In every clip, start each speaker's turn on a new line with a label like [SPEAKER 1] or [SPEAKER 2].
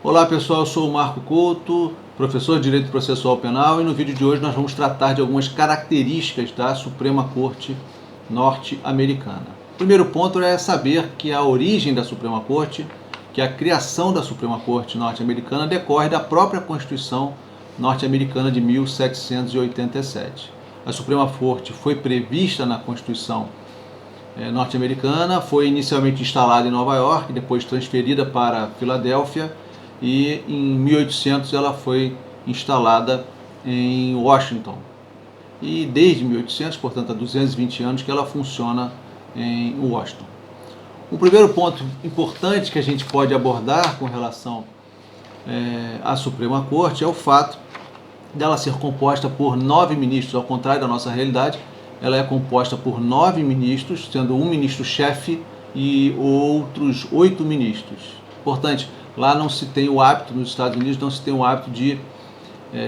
[SPEAKER 1] Olá pessoal, eu sou o Marco Couto, professor de Direito Processual Penal, e no vídeo de hoje nós vamos tratar de algumas características da Suprema Corte norte-americana. O primeiro ponto é saber que a origem da Suprema Corte, que a criação da Suprema Corte norte-americana decorre da própria Constituição norte-americana de 1787. A Suprema Corte foi prevista na Constituição norte-americana, foi inicialmente instalada em Nova York, depois transferida para Filadélfia, e em 1800 ela foi instalada em Washington. E desde 1800, portanto há 220 anos, que ela funciona em Washington. O primeiro ponto importante que a gente pode abordar com relação à Suprema Corte é o fato dela ser composta por 9 ministros, ao contrário da nossa realidade. Ela é composta por 9 ministros, sendo um ministro-chefe e outros 8 ministros. Importante, lá não se tem o hábito, nos Estados Unidos, não se tem o hábito de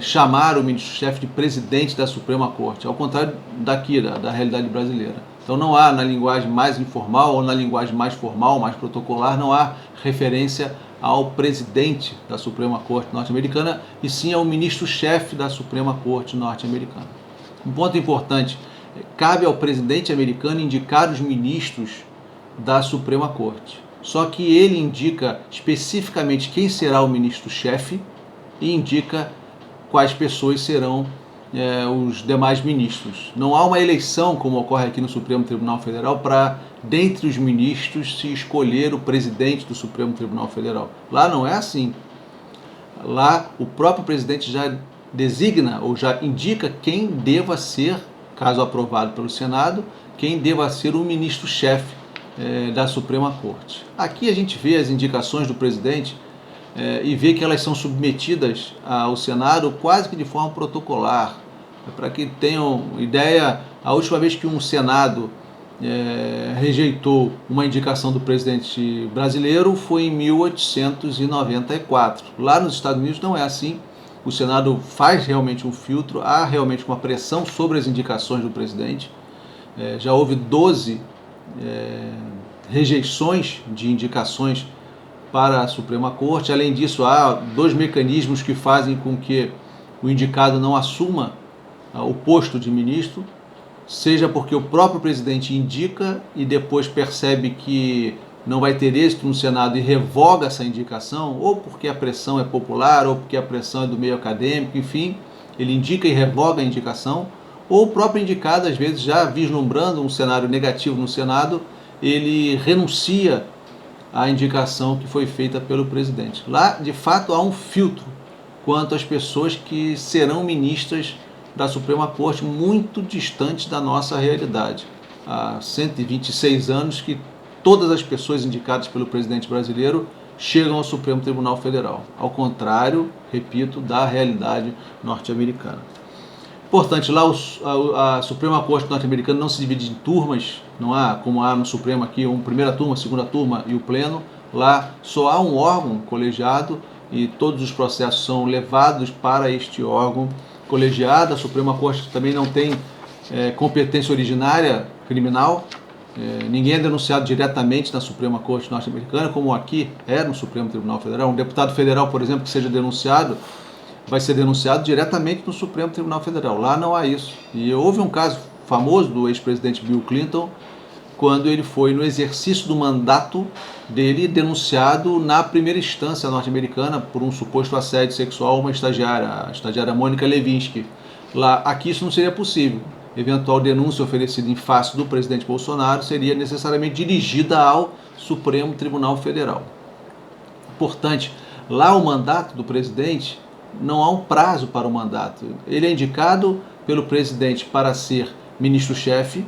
[SPEAKER 1] chamar o ministro-chefe de presidente da Suprema Corte, ao contrário daqui, da realidade brasileira. Então não há, na linguagem mais informal ou na linguagem mais formal, mais protocolar, não há referência ao presidente da Suprema Corte norte-americana, e sim ao ministro-chefe da Suprema Corte norte-americana. Um ponto importante: cabe ao presidente americano indicar os ministros da Suprema Corte. Só que ele indica especificamente quem será o ministro-chefe e indica quais pessoas serão os demais ministros. Não há uma eleição, como ocorre aqui no Supremo Tribunal Federal, para, dentre os ministros, se escolher o presidente do Supremo Tribunal Federal. Lá não é assim. Lá o próprio presidente já designa ou já indica quem deva ser, caso aprovado pelo Senado, quem deva ser o ministro-chefe da Suprema Corte. Aqui a gente vê as indicações do presidente e vê que elas são submetidas ao Senado quase que de forma protocolar. Para que tenham ideia, a última vez que um Senado rejeitou uma indicação do presidente brasileiro foi em 1894. Lá nos Estados Unidos não é assim. O Senado faz realmente um filtro, há realmente uma pressão sobre as indicações do presidente. Já houve 12 rejeições de indicações para a Suprema Corte. Além disso, há 2 mecanismos que fazem com que o indicado não assuma o posto de ministro, seja porque o próprio presidente indica e depois percebe que não vai ter êxito no Senado e revoga essa indicação, ou porque a pressão é popular, ou porque a pressão é do meio acadêmico, enfim, ele indica e revoga a indicação, ou o próprio indicado, às vezes, já vislumbrando um cenário negativo no Senado, ele renuncia à indicação que foi feita pelo presidente. Lá, de fato, há um filtro quanto às pessoas que serão ministras da Suprema Corte, muito distante da nossa realidade. Há 126 anos que todas as pessoas indicadas pelo presidente brasileiro chegam ao Supremo Tribunal Federal, ao contrário, repito, da realidade norte-americana. Importante, lá a Suprema Corte norte-americana não se divide em turmas, não há, como há no Supremo aqui, uma primeira turma, segunda turma e o pleno. Lá só há um órgão colegiado e todos os processos são levados para este órgão colegiado. A Suprema Corte também não tem competência originária criminal. Ninguém é denunciado diretamente na Suprema Corte norte-americana, como aqui é no Supremo Tribunal Federal. Um deputado federal, por exemplo, que seja denunciado, vai ser denunciado diretamente no Supremo Tribunal Federal. Lá não há isso. E houve um caso famoso do ex-presidente Bill Clinton, quando ele foi, no exercício do mandato dele, denunciado na primeira instância norte-americana por um suposto assédio sexual a uma estagiária, a estagiária Mônica Lewinsky. Lá, aqui isso não seria possível. Eventual denúncia oferecida em face do presidente Bolsonaro seria necessariamente dirigida ao Supremo Tribunal Federal. Importante, lá o mandato do presidente, não há um prazo para o mandato. Ele é indicado pelo presidente para ser ministro-chefe.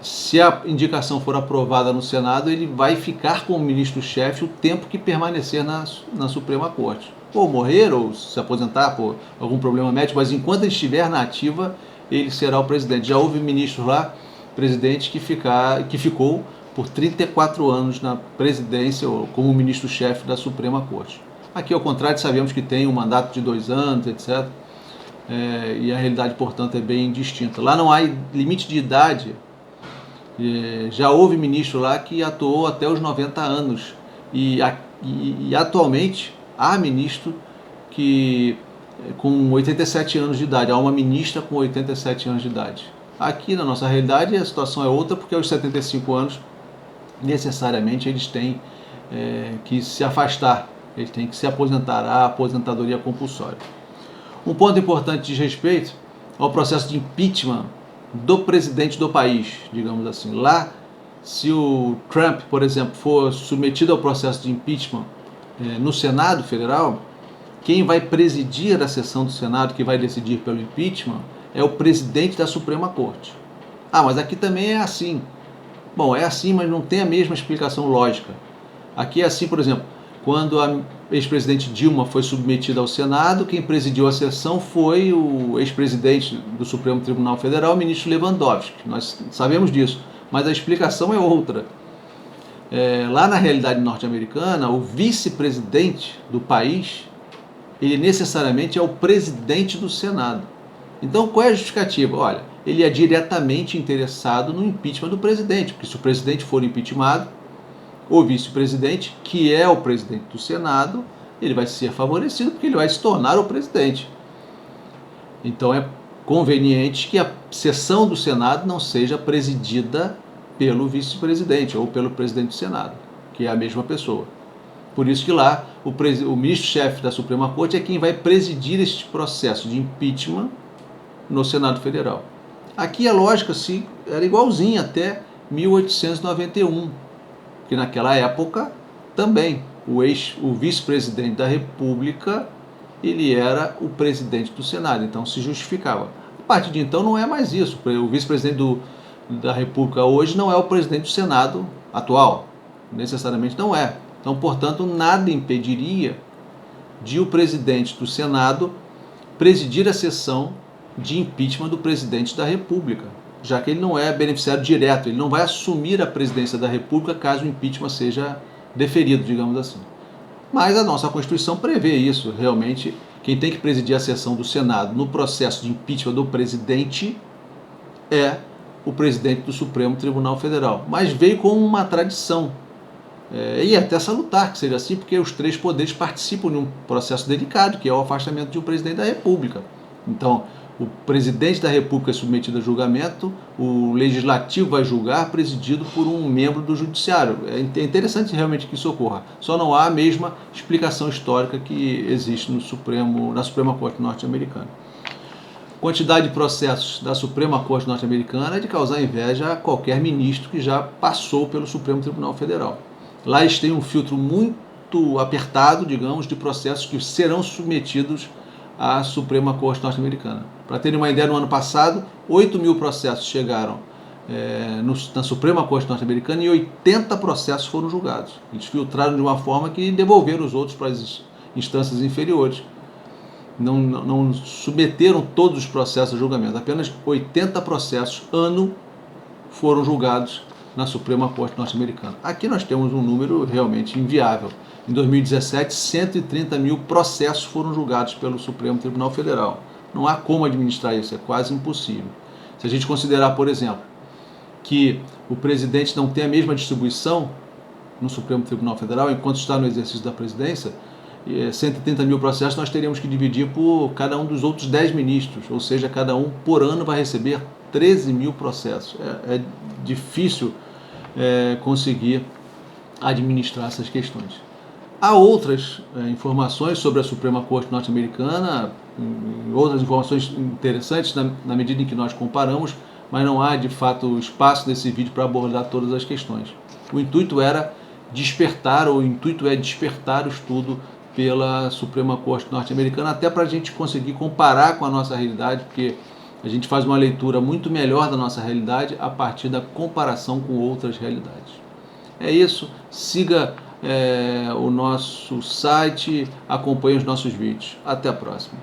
[SPEAKER 1] Se a indicação for aprovada no Senado, ele vai ficar como ministro-chefe o tempo que permanecer na Suprema Corte. Ou morrer, ou se aposentar por algum problema médico, mas enquanto ele estiver na ativa, ele será o presidente. Já houve ministro lá, presidente, que ficou por 34 anos na presidência, ou como ministro-chefe da Suprema Corte. Aqui, ao contrário, sabemos que tem um mandato de 2 anos, etc. E a realidade, portanto, é bem distinta. Lá não há limite de idade. Já houve ministro lá que atuou até os 90 anos. E E atualmente há ministro que com 87 anos de idade, há uma ministra com 87 anos de idade. Aqui na nossa realidade a situação é outra, porque aos 75 anos necessariamente eles têm que se afastar, eles têm que se aposentar, a aposentadoria compulsória. Um ponto importante diz respeito ao processo de impeachment do presidente do país, digamos assim. Lá, se o Trump, por exemplo, for submetido ao processo de impeachment no Senado Federal, quem vai presidir a sessão do Senado, que vai decidir pelo impeachment, é o presidente da Suprema Corte. Ah, mas aqui também é assim. Bom, é assim, mas não tem a mesma explicação lógica. Aqui é assim, por exemplo, quando a ex-presidente Dilma foi submetida ao Senado, quem presidiu a sessão foi o ex-presidente do Supremo Tribunal Federal, o ministro Lewandowski. Nós sabemos disso, mas a explicação é outra. Lá na realidade norte-americana, o vice-presidente do país, ele necessariamente é o presidente do Senado. Então, qual é a justificativa? Olha, ele é diretamente interessado no impeachment do presidente, porque se o presidente for impeachmentado, o vice-presidente, que é o presidente do Senado, ele vai ser favorecido porque ele vai se tornar o presidente. Então é conveniente que a sessão do Senado não seja presidida pelo vice-presidente ou pelo presidente do Senado, que é a mesma pessoa. Por isso que lá o ministro-chefe da Suprema Corte é quem vai presidir este processo de impeachment no Senado Federal. Aqui a lógica era igualzinha até 1891, que naquela época também o vice-presidente da República ele era o presidente do Senado, então se justificava. A partir de então não é mais isso. O vice-presidente da República hoje não é o presidente do Senado atual, necessariamente não é. Então, portanto, nada impediria de o presidente do Senado presidir a sessão de impeachment do presidente da República, já que ele não é beneficiário direto, ele não vai assumir a presidência da República caso o impeachment seja deferido, digamos assim. Mas a nossa Constituição prevê isso, realmente, quem tem que presidir a sessão do Senado no processo de impeachment do presidente é o presidente do Supremo Tribunal Federal. Mas veio com uma tradição, e até salutar que seja assim, porque os três poderes participam de um processo delicado, que é o afastamento de um presidente da República. Então, o presidente da República é submetido a julgamento, o legislativo vai julgar, presidido por um membro do judiciário. É interessante realmente que isso ocorra. Só não há a mesma explicação histórica que existe na Suprema Corte norte-americana. Quantidade de processos da Suprema Corte norte-americana é de causar inveja a qualquer ministro que já passou pelo Supremo Tribunal Federal. Lá eles têm um filtro muito apertado, digamos, de processos que serão submetidos à Suprema Corte norte-americana. Para terem uma ideia, no ano passado, 8 mil processos chegaram na Suprema Corte norte-americana e 80 processos foram julgados. Eles filtraram de uma forma que devolveram os outros para as instâncias inferiores. Não submeteram todos os processos a julgamento. Apenas 80 processos ano foram julgados na Suprema Corte norte-americana. Aqui nós temos um número realmente inviável. Em 2017, 130 mil processos foram julgados pelo Supremo Tribunal Federal. Não há como administrar isso, é quase impossível. Se a gente considerar, por exemplo, que o presidente não tem a mesma distribuição no Supremo Tribunal Federal, enquanto está no exercício da presidência, 130 mil processos nós teríamos que dividir por cada um dos outros 10 ministros, ou seja, cada um por ano vai receber 13 mil processos. É difícil conseguir administrar essas questões. Há outras informações sobre a Suprema Corte norte-americana, outras informações interessantes na medida em que nós comparamos, mas não há de fato espaço nesse vídeo para abordar todas as questões. O intuito é despertar o estudo pela Suprema Corte norte-americana, até para a gente conseguir comparar com a nossa realidade, porque a gente faz uma leitura muito melhor da nossa realidade a partir da comparação com outras realidades. É isso, siga o nosso site, acompanhe os nossos vídeos. Até a próxima.